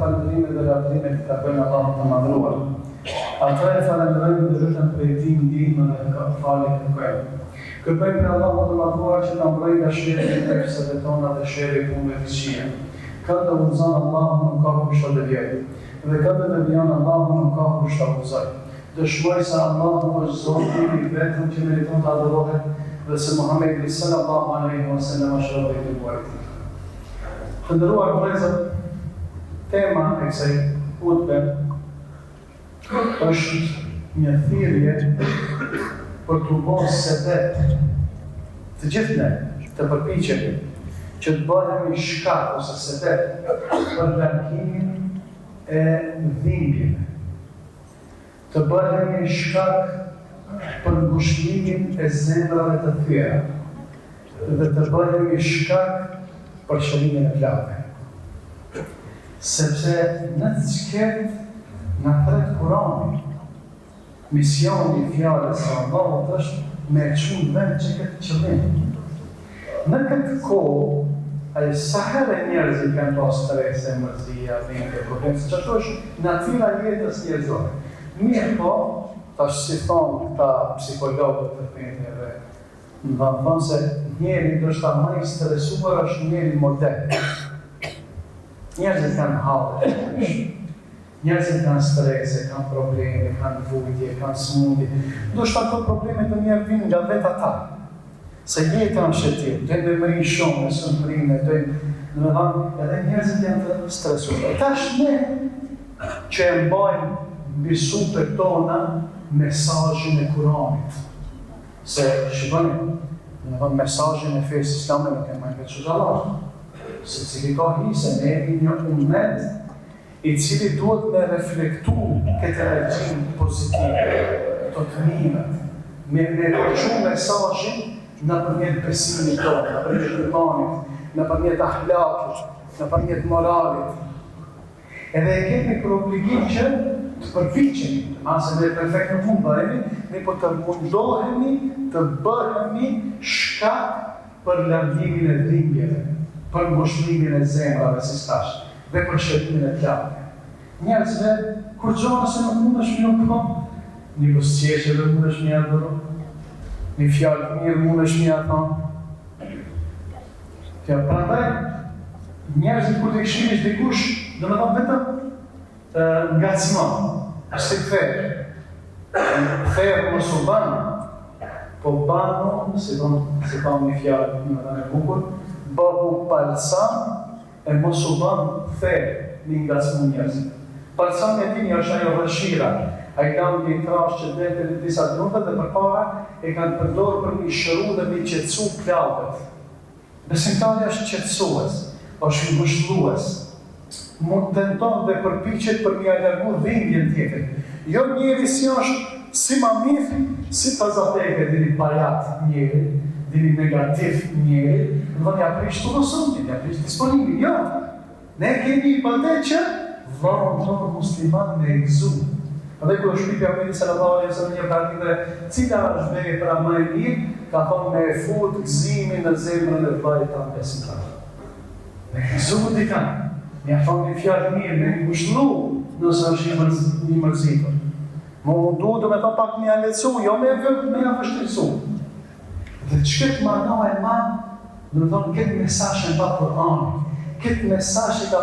falënderimet dhe lavdrimet i takojnë Allahut të madhruar. Ata e falënderojmë dhe vetëm prej tij ndihmën dhe falje kërkojmë. Kërkojmë për Allahun të madhruar që na mbrojë nga sherri i nefsave tona dhe sherri i punëve të këqija. Këtë udhëzon Allahu nuk ka kush ta devijojë. Dhe këtë devijon Allahu nuk ka kush ta udhëzojë. Dëshmoj se Allahu është Zoti i vetëm që meriton të adorohet dhe se Muhamedi sallallahu alaihi wasallam është robi i dërguarit. Të nderuar vëllezër, tema e kësaj hutbe është një thirrje për të bërë sebeb të gjithë ne të përpiqemi që të bëhemi shkak ose sebeb për largimin e dhimbjeve, të bëhemi shkak për ngushëllimin e zemrave të tjera dhe të bëhemi shkak për shërimin e plave. Sepse në të qket në thret Kurani, misioni i fjalës së Allahut është me çunë vend që këtë qëllim. Në këtë kohë, ai sa herë njerëzit kanë pas stres, mrzia, dhimbje, probleme, çdo është natyra e jetës njerëzore. Mirë po, tash si thonë këta psikologët të pendjeve, më thonë se njeri ndoshta më i stresuar është njeri modern. Njerëzit kanë hallë, njerëzit kanë strese, kanë probleme, kanë vujtje, kanë smundje. Ndoshta ato probleme të njerë vinë nga vetë ata. Se jeta është e tillë, do të mërin shumë, së mërinë, do të edhe njerëzit janë të stresuar. Tash ne që e mbajmë mbi supet tona mesazhin e Kuranit. Se shikoni, mesazhin e fesë islame nuk e marrë veç xhallar. Se cili ka hise, ne jemi një ummet i cili duhet me reflektu këtë energjin pozitive, të të mimet, me përqu mesazhin në përmjet besimit tonë, në përmjet imanit, në përmjet ahlakit, në përmjet moralit. Edhe e kemi për obligim që të përpiqemi, ase me perfekt në fund bëhemi, ne po të mundohemi të bëhemi shkak për largimin e dhimbjeve, për ngushëllimin e zemrave si stash, dhe për shërimin e plave. Njerëzve, kur gjonë se nuk mundesh me nuk kom, një busqeshe dhe mundesh me adhuru, një fjallë të mirë mundesh me athon. Prandaj, njerëzit kur të këshimish dikush, dhe me thonë vetëm ngacmon, është të këtherë. Këtherë mos u banë, po banu, si ka një fjallë në dhe në bukur, bëhu palsan e mos u banë këtherë një ngacmon njerëzit. Palsan e tini është ajo vërshira, a i kam një trash që dhe të disa drunët dhe përpara e kanë përdorë për një shëru dhe një qetësu plavët. Besimtari është qetësues, është ngushëllues. Mund të tenton dhe përpiqet për mja largu dhimbjen tjetër. Jo njeri si është si mamif, si pazateke, dini pajat njeri, dini negativ njeri, dhe një aprish të nësëndit, një aprish disponibil. Jo, ne kemi i bate që varën tonë musliman me egzu. Dhe kërë shpipi Amiri sallallahu alaihi wasallam një partire, cila është bege pra më e mirë, ka thonë me e fut gëzimin në zemrën e vllajt tanë besimtar. Me gëzu di kanë. Një thonë një fjallë mirë, me një ngushëllu nëse është një mërzitur. Më mundu dhe me thonë pak një alecu, jo me një vështirësu. Dhe që këtë marnoha e manë, dhe me thonë këtë mesazh e mba Kur'ani, këtë mesazh e ka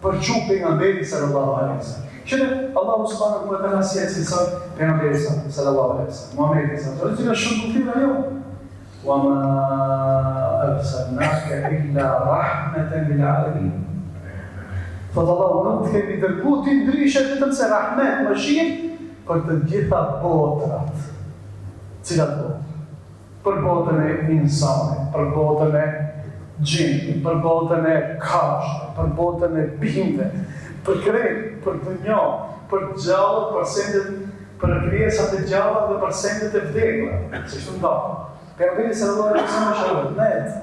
përqu pejgamberi sallallahu alaihi wasallam. Qënë Allahu subhanahu wa ta'ala si e cilësoj pejgamberi sallallahu alaihi wasallam, Muhamedi sallallahu alaihi wasallam, shumë kufira jo. Wa ma arsalnaka illa rahmatan lil alamin. Thotë Allahu, nuk të kemi dërgu ti ndryshe vetëm se rahmet, mëshirë për të gjitha botrat. Cilat botë? Për botën e insanit, për botën e gjinit, për botën e kashtë, për botën e bimve, për krejt, për dënjo, për gjallët, për sendet, për krijesat e gjallët dhe për sendet e vdekla. Si shtu ndohë. Pejgamberi sallallahu alaihi wasallam është vërtet.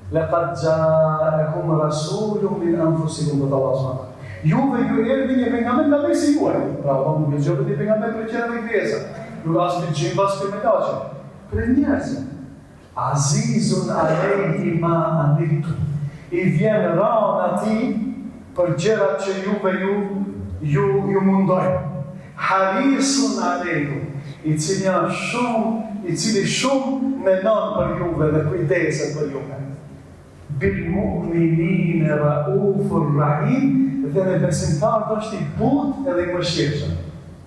Laqad ja'akum rasulun min anfusikum wa tawassaw. Juve ju erdhi një pejgamber nga mesi juaj. Pra, nuk e gjobët një pejgamber për qenë dhe kresa. Nuk asë për gjimë, asë për medaqe. Për njerëzë. Azizun alejhi ma anitu. I vjen ranë ati për gjërat që ju mundojnë. Harisun aleikum, i cili shumë menon për juve dhe kujdeset për juve. Bil mu'minine raufur rahim, dhe me besimtarët është i butë edhe i mëshirshëm.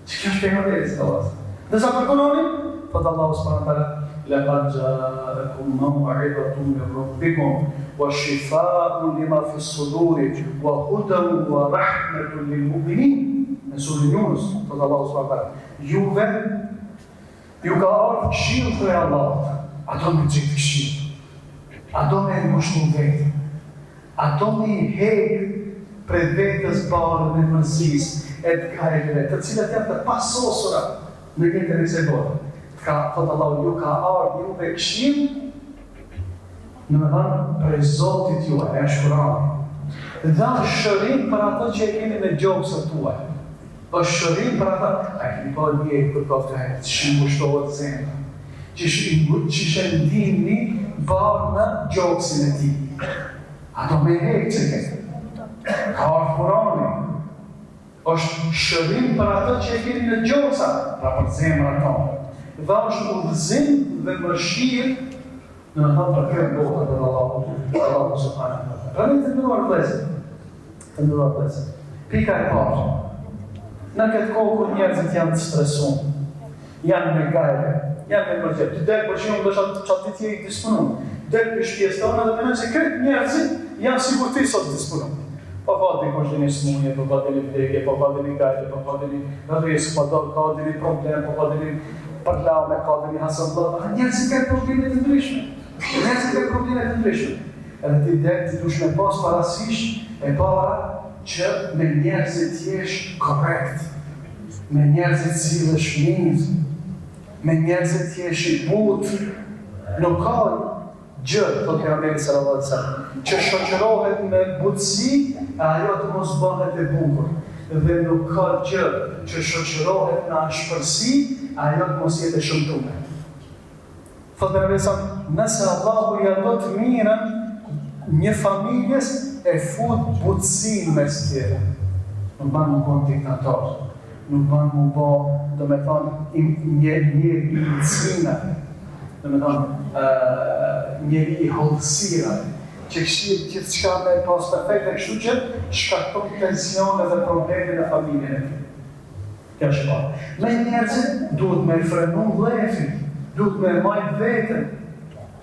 Që kjo është pejgamberi sallallahu alaihi wasallam. Dhe sa për Kur'anin, thot Allahu subhanahu wa taala: "Laqad ja'akum maw'izatun min rabbikum wa shifaa'un lima fi as-suduri wa hudan wa rahmatun lil mu'minin." Në surën Yunus, thot Allahu subhanahu wa taala: ju ka ardhur këshill prej Allahut. Ato me gjithë këshill. Ato me ngushtu vetë. Ato me hek prej vetës barën e mërzisë e të kajrëve, të cilat janë të pasosura në jetën e kësaj bote. Thot Allahu, ju ka ardhur juve këshill, në me thënë prej Zotit juaj, e është Kur'ani. Dhe është shërim për ato që e keni në gjokësat tuaj. është shërim për ata, a keni pa njëjtë për koftë e që shëngushtohet zemra, që shëndini barë në gjokësin e ti. Ato me hekë që këtë. Ka orë Kurani. është shërim për ata që e keni në gjokësa, pra për zemra tonë. Dhe është udhëzim dhe mëshirë në në thëmë për këtë botë dhe Allahu subhanahu wa taala. Pra të ndëruar vëllezër. Pika e parë. Në këtë kohë kur njerëzit janë të stresuar, janë me gajle, janë me mërgjep. Të delë për shumë dhe qatë ditje i disponum. Delë për shpjes tonë dhe menën që këtë njerëzit janë sigur të i sot disponum. Pa dini kushtin i smunje, pa dini vdekje, pa dini gajle, pa dini risk, ka dini problem, pa dini përlaume, ka dini hasëllot. Njerëzit këtë probleme të ndryshme. Edhe ti delë ti dush me pas parasysh e para që me njerëzit jesh korrekt, me njerëzit cilësh mirë, me njerëzit jesh i butë, nuk ka gjë, thot pejgamberi sallallahu alaihi wasallam, që shoqërohet me butësi, ajo të mos bëhet e bukur. Dhe nuk ka gjë që shoqërohet në ashpërsi, ajo të mos jetë e shëmtuar. Thot pejgamberi sallallahu alaihi wasallam, nëse Allahu ja do të mirën një familjes, e fut butësin me së tjere. Nuk banë më bënë diktator, nuk banë më bënë, do me thonë, njëri i cina, do me thonë, njëri i hollësira, që kështirë gjithë qka me pas perfekte, kështu që shkakton tensione dhe probleme në familjen e ti. Kjo është pa. Me njerëzit duhet me frenu lefin, duhet me majtë vetën.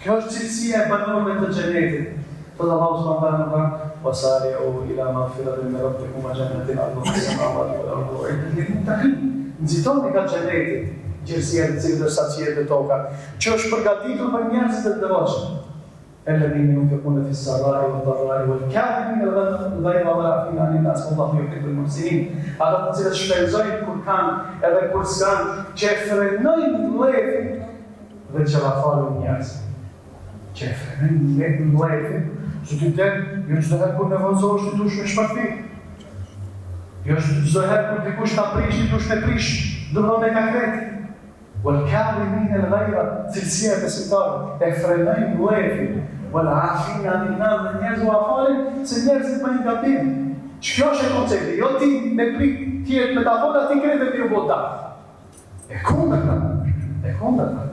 Kjo është cilësia e banorëve të xhenetit. Thot Allahu subhanahu wa taala: "Wasari'u ila maghfiratin min rabbikum wa jannatin 'arduha as-samawati wal ardu u'iddat lil-muttaqin." Nxitoni ka xheneti, gjerësia e cilës është saciet e toka, që është përgatitur për njerëzit e devotshëm. Alladhina yunfiquna fi s-sarra'i wad-dharra'i wal-kadhimina al-ghayza wal-'afina 'anil nas wallahu yuhibbul muhsinin. Ata të cilët shpenzojnë kur kanë edhe kur s'kan, që frenojnë lefin dhe që la falin njerëz. Që frenojnë lefin, që ty delë, jo çdo herë kur nevojzohesh ti dush me shpërfi. Jo çdo herë kur dikush ta prish, ti dush me prish, domethënë me kakret. Wal-kadhimina al-ghayza, cilësia e besimtarit, e frenojnë lefin. Wal-'afina 'anil nas, njerëz u afalin se njerëzit bëjnë gabim. Kjo është e koncepti, jo ti me prik tjerë me ta fola, ti kreve ti u bota. E kundërta.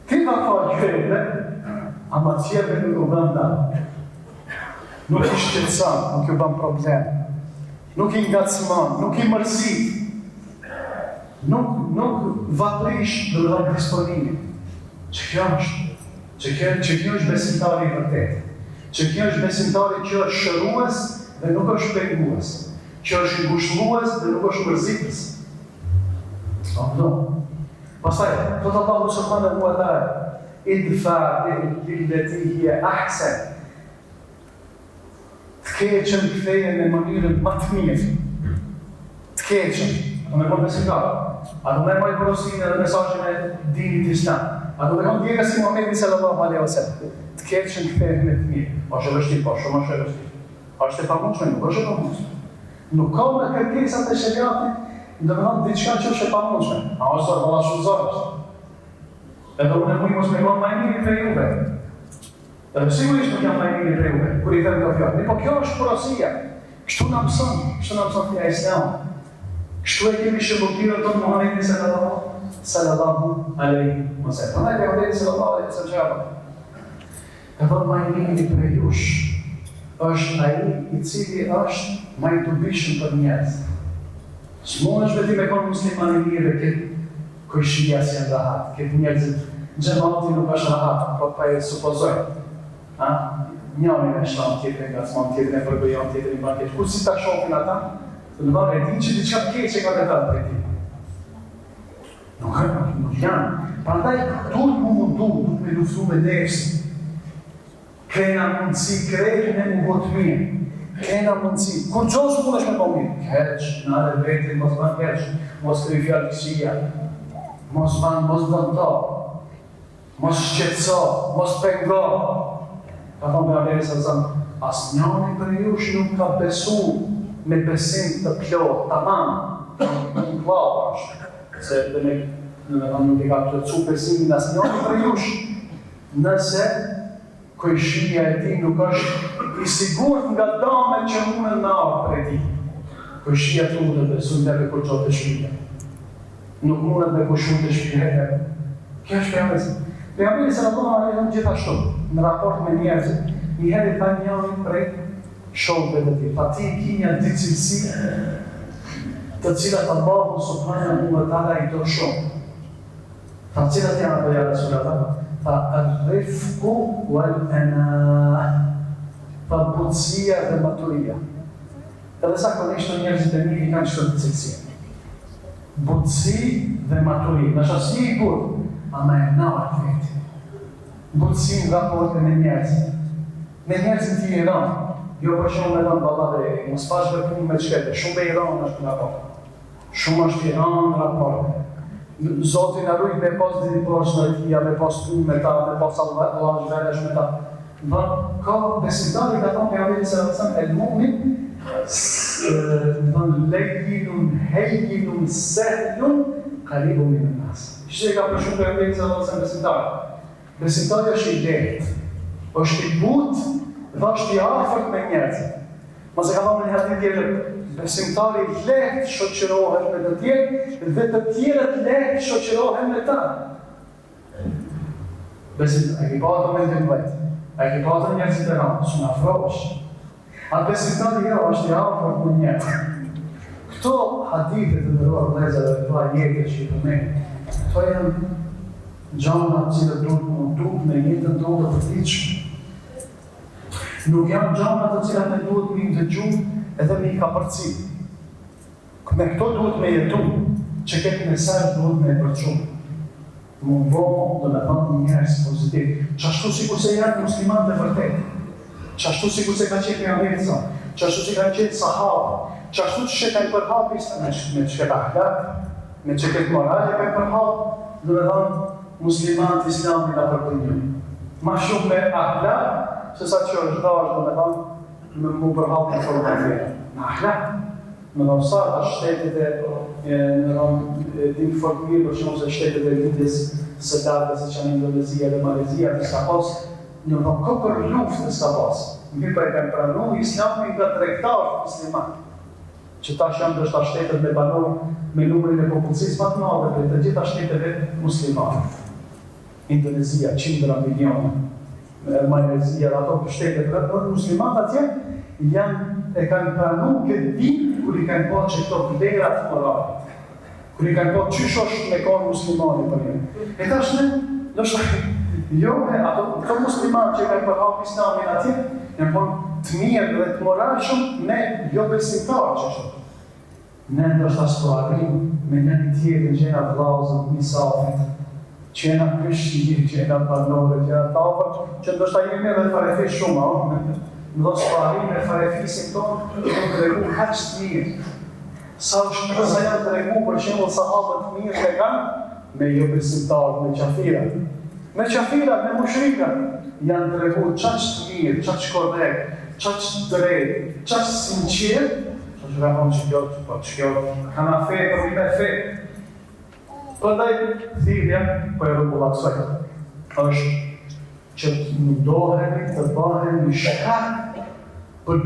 Ti ka falë kreve, ama tjerë nuk u bënda. Nuk i shqetësan, nuk ju bën problem. Nuk i ngacman, nuk i mërzit. Nuk vatrish dhe dhe disponimi. Që kjo është besimtari i vërtet. Që kjo është besimtari që është shërues dhe nuk është pengues. Që është ngushëllues dhe nuk është mërzitës. Pastaj, thot Allahu subhanahu wa taala: "Idfa billati hiya ahsan." Të keqen ktheje në mënyrën më të mirë. Të keqen, do me bëjmë besimtar. A do me bëjmë porosinë dhe mesazhin e dinit islam. A do me bëjmë djega si Muhamedi sallallahu alaihi wasallam. Të keqen ktheje në të mirë. Është e vështirë, po shumë është e vështirë. Është e pamundshme, nuk është e pamundshme. Nuk ka në kërkesat e shariatit, ndërmend diçka që është e pamundshme. A është valla shumë zorë. Edhe unë mund mos me bëj më mirë për juve. Sigurisht nuk jam më i mirë për juve, kur i them këto fjalë. Po kjo është porosia. Kështu na mëson feja Islam. Kështu e kemi shërbëtirën tonë Muhamedit sallallahu alaihi wasallam. Prandaj pejgamberi sallallahu alaihi wasallam ka thënë më i miri prej jush është ai i cili është më i dobishëm për njerëz. S'mundesh vetëm me kon musliman i mirë këtë kujshia si janë rahat, këtë njerëzit xhamati nuk është rahat, po pa e supozoj. Njëri në shtatë tjetër nga sman tjetër në përgojon tjetër në banket. Kur si ta shohin ata, të ndonë e din që diçka të keqe ka të thënë për ti. Nuk janë. Prandaj duhet mu mundu, duhet me luftu me nefsin. Kena mundësi, krejtë me mu botë mirë. Kena mundësi. Kur gjosë mund është me po mirë? Keq, në adhe vetrin, mos ban keq, mos të i fjallë këshia, mos dënta, mos shqetësa, mos penga. Ka thonë pejgamberi sallallahu asë njani për jush nuk ka besu me besim të plot, tamam, në klava është, se dhe nuk i ka plëcu besimin asë njani për jush, nëse kojshia e ti nuk është i sigurt nga dame që mune në arë për e ti. Kojshia të mune besu në dhe kërqot të shpija. Nuk mune dhe këshu të shpija. Kjo është pejgamberi. Pejgamberi sallallahu alaihi wasallam gjithashtu, në raport me njerëzit, njëherë tha njëri prej shokëve të tij. Tha ti ki një dy cilësi të cilat Allahu subhanahu wa taala i do shumë. Tha cilat janë ato ja Resulullah? Tha ar-rifqu wal-ana. Tha butësia dhe maturia. Edhe zakonisht njerëzit e mirë kanë çdo cilësi. Butësi dhe maturia. Në shasi i burë, ama e nartë vetë. Butësi nga raporte me njerëzit. Me njerëzit i Iran, jo për shumë me dhënë balade, mos pash vërpun me qkete, shumë me Iran është nga raporte. Shumë është Iran raporte. Zotin arrujt me pas diriporës në tia, me pas punë me ta, me pas Allah zhveresh me ta. Dhe ka besimtari ka thonë pejgamberi sallallahu alaihi wasallam el mu'min lejjinun, hejjinun, sehlun, qalibun min nas. Ishte ka për shumë pejgamberi sallallahu alaihi wasallam besimtari. Besimtari është i lehtë, është i butë dhe është i afërt me njerëzit. Mos e ka thonë në hadith tjetër, besimtari lehtë shoqërohet me të tjerë dhe të tjerët lehtë shoqërohen me ta. Besimtari, e ki pa ato me të mbajtë, e ki pa ato njerëzit e ranë, së në afrosh. Atë besimtari jo është i afërt me njerëzit. Këto hadithet të ndërruar vëllezër dhe këto ajete që i përmend, këto janë gjana që duhet me jetën tonë të përditshme. Nuk janë gjana të cilat ne duhet me dëgju edhe me i kapërci. Me këto duhet me jetu, që këtë mesazh duhet me përçu. Mundohu do me thënë njerëz pozitiv. Qashtu sikur se janë musliman të vërtet. Qashtu sikur se ka qenë pejgamberi sa, qashtu si kanë qenë sahabë, qashtu që kanë përhapur me çka ahlak, me çka morale kanë përhapur, do me thënë muslimanët islamin nga përpënjën. Ma shumë me ahlak, se sa që është dash, do me thënë, me mu përhapur në formë të tjera. Në ahlak, me thënë sa është shtetet e tim formirë, për shumë se shtetet e Lindjes së Lartës, që janë Indonezia dhe Malezia, të s'ka pas, në në këpër luft të s'ka pas. Mirë për e kanë pranu islamin nga tregtarë musliman, që tash janë dështë a shtetet me banorë me numërin e popullsisë më të madhe për të gjitha shteteve muslimane. Indonezia, 100 miliona, Malezia, ato për shtetet për muslimat atje, e kanë pranu këtë din, kur i kanë po që këto vlerat moralit, kur i kanë po qysh është me konë muslimani për një. E tash ne, jo me ato muslimat që i kanë përhap islamin atje, janë po të mirë dhe të moralshëm me jo besimtar që është. Ne ndoshta s'po arrim me një tjetër gjëra vllazën, misafit, që jena krishtinë, që jena banorë, që jena tavër, që ndoshta jemi edhe farefi shumë, do s'po arrim me farefisin tonë, do të regu kaq të mirë. Sa janë të regu, për shembull sahabët të mirë që kanë, me jo besimtarët, me qafirat. Me qafirat, me mushrikat, janë të regu qaq të mirë, qaq korrekt, qaq drejt, qaq sinqert, që ka thonë që kjo kana fe për një me fe. Përndaj, thirrja po e rregullaksoj, është që të mundohemi të bëhemi shkak për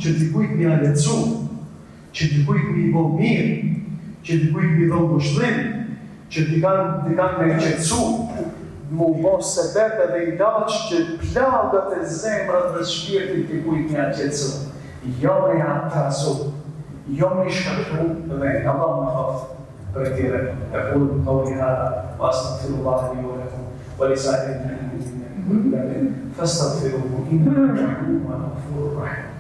që dikujt mi aletsu, që dikujt mi bo mirë, që dikujt mi dho ngushëllim, që t'i kanë me qetësu, mu bo sebeb edhe i daqë që plagët e zemrët dhe shpirtit dikujt mi qetësu. Jo me atrasu, jo me shkaktu dhe Allah më khaftë për tjere. أقول قولي هذا وأستغفر الله لي ولكم ولسائر المؤمنين من كل ذنب فاستغفروه إنه هو الغفور الرحيم.